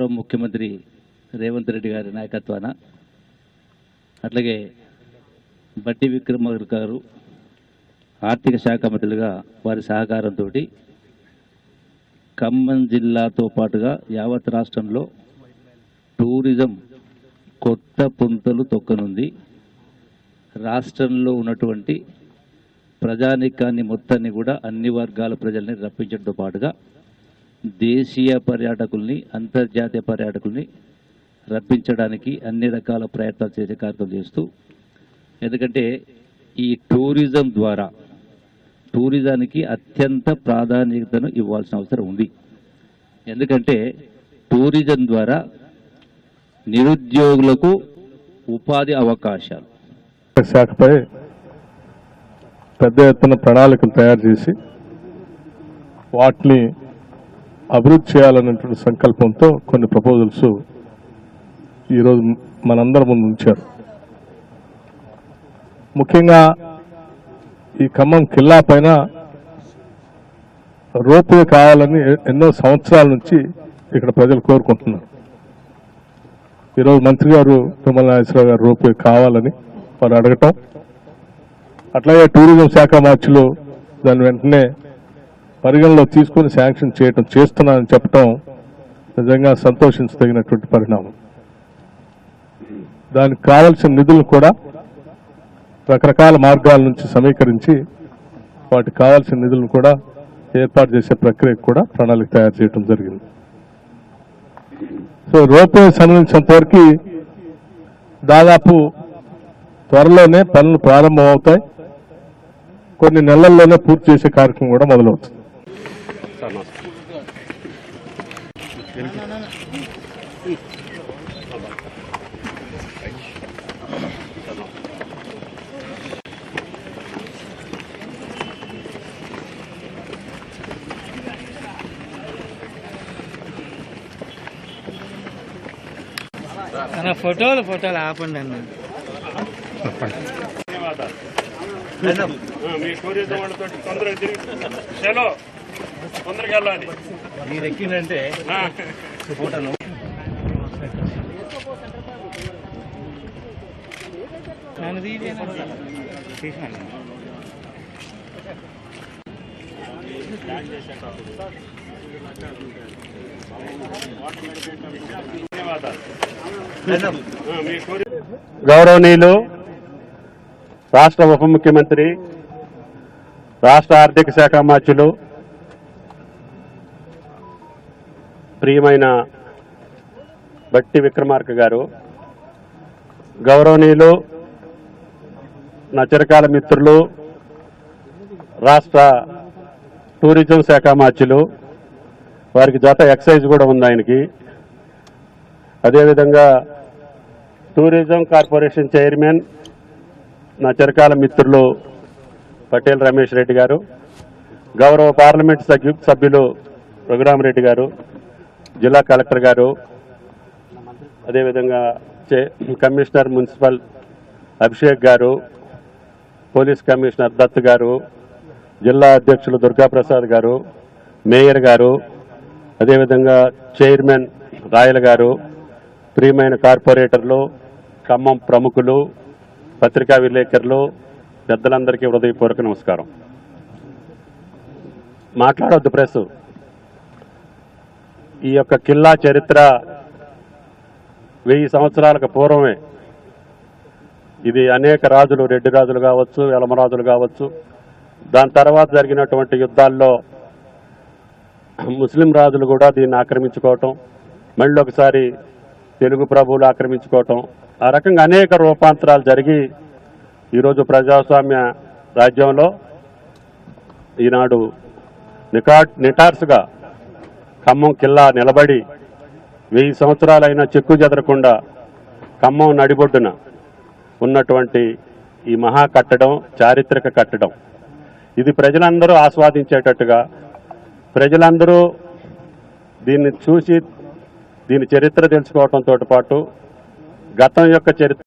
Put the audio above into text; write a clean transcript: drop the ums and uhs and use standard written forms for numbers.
గౌరవ ముఖ్యమంత్రి రేవంత్ రెడ్డి గారి నాయకత్వాన అట్లాగే బట్టి విక్రమార్క గారు ఆర్థిక శాఖ మంత్రులుగా వారి సహకారంతో ఖమ్మం జిల్లాతో పాటుగా యావత్ రాష్ట్రంలో టూరిజం కొత్త పుంతలు తొక్కనుంది. రాష్ట్రంలో ఉన్నటువంటి ప్రజానీకాన్ని మొత్తాన్ని కూడా అన్ని వర్గాల ప్రజల్ని రప్పించడంతో పాటుగా దేశీయ పర్యాటకుల్ని అంతర్జాతీయ పర్యాటకుల్ని రప్పించడానికి అన్ని రకాల ప్రయత్నాలు చేసే కార్యక్రమం చేస్తూ, ఎందుకంటే ఈ టూరిజం ద్వారా టూరిజానికి అత్యంత ప్రాధాన్యతను ఇవ్వాల్సిన అవసరం ఉంది. ఎందుకంటే టూరిజం ద్వారా నిరుద్యోగులకు ఉపాధి అవకాశాలు శాఖపై పెద్ద ఎత్తున ప్రణాళికలు తయారు చేసి వాటిని అభివృద్ధి చేయాలనేటువంటి సంకల్పంతో కొన్ని ప్రపోజల్స్ ఈరోజు మనందరి ముందు ఉంచారు. ముఖ్యంగా ఈ ఖమ్మం కిల్లా పైన రోప్వే కావాలని ఎన్నో సంవత్సరాల నుంచి ఇక్కడ ప్రజలు కోరుకుంటున్నారు. ఈరోజు మంత్రి గారు తుమ్మల నాగేశ్వరరావు గారు రోప్వే కావాలని వారు అడగటం, అట్లాగే టూరిజం శాఖ మార్చిలో దాన్ని వెంటనే పరిగణలో తీసుకుని శాంక్షన్ చేస్తున్నానని చెప్పడం నిజంగా సంతోషించదగినటువంటి పరిణామం. దానికి కావలసిన నిధులను కూడా రకరకాల మార్గాల నుంచి సమీకరించి వాటికి కావాల్సిన నిధులను కూడా ఏర్పాటు చేసే ప్రక్రియకు కూడా ప్రణాళిక తయారు చేయడం జరిగింది. సో రోప్వే సంబంధించినంత వరకు దాదాపు త్వరలోనే పనులు ప్రారంభమవుతాయి. కొన్ని నెలల్లోనే పూర్తి చేసే కార్యక్రమం కూడా మొదలవుతుంది. ఫోటోలు ఆపండి అన్న. మీ టూరిజం వాళ్ళతో తొందరగా తిరిగి తొందరగా వెళ్ళాలి. మీరు ఎక్కిందంటే ఫోటోలు గౌరవనీయులు రాష్ట్ర ఉప ముఖ్యమంత్రి, రాష్ట్ర ఆర్థిక శాఖ మంత్రులు, ప్రియమైన బట్టి విక్రమార్క గారు, గౌరవనీయులు నా చిరకాల మిత్రులు రాష్ట్ర టూరిజం శాఖ మంత్రులు, వారికి జత ఎక్సైజ్ కూడా ఉంది ఆయనకి, అదేవిధంగా టూరిజం కార్పొరేషన్ చైర్మన్ నా చిరకాల మిత్రులు పటేల్ రమేష్ రెడ్డి గారు, గౌరవ పార్లమెంట్ సభ్యులు రఘురామరెడ్డి గారు, జిల్లా కలెక్టర్ గారు, అదేవిధంగా కమిషనర్ మున్సిపల్ అభిషేక్ గారు, పోలీస్ కమిషనర్ దత్ గారు, జిల్లా అధ్యక్షులు దుర్గాప్రసాద్ గారు, మేయర్ గారు, అదేవిధంగా చైర్మన్ రాయల్ గారు, ప్రియమైన కార్పొరేటర్లు, ఖమ్మం ప్రముఖులు, పత్రికా విలేకరులు, పెద్దలందరికీ హృదయపూర్వక నమస్కారం. మాట్లాడొద్దు ప్రెస్. ఈ యొక్క కిల్లా చరిత్ర 1000 సంవత్సరాలకు పూర్వమే. ఇది అనేక రాజులు, రెడ్డి రాజులు కావచ్చు, యలమరాజులు కావచ్చు, దాని తర్వాత జరిగినటువంటి యుద్ధాల్లో ముస్లిం రాజులు కూడా దీన్ని ఆక్రమించుకోవటం, మళ్ళీ ఒకసారి తెలుగు ప్రభువులు ఆక్రమించుకోవటం, ఆ రకంగా అనేక రూపాంతరాలు జరిగి ఈరోజు ప్రజాస్వామ్య రాజ్యంలో ఈనాడు నిటార్సుగా ఖమ్మం కిల్లా నిలబడి 1000 సంవత్సరాలైనా చెక్కు చెదరకుండా ఖమ్మం నడిబొడ్డున ఉన్నటువంటి ఈ మహా కట్టడం, చారిత్రక కట్టడం, ఇది ప్రజలందరూ ఆస్వాదించేటట్టుగా, ప్రజలందరూ దీన్ని చూసి దీని చరిత్ర తెలుసుకోవడంతో పాటు గతం యొక్క చరిత్ర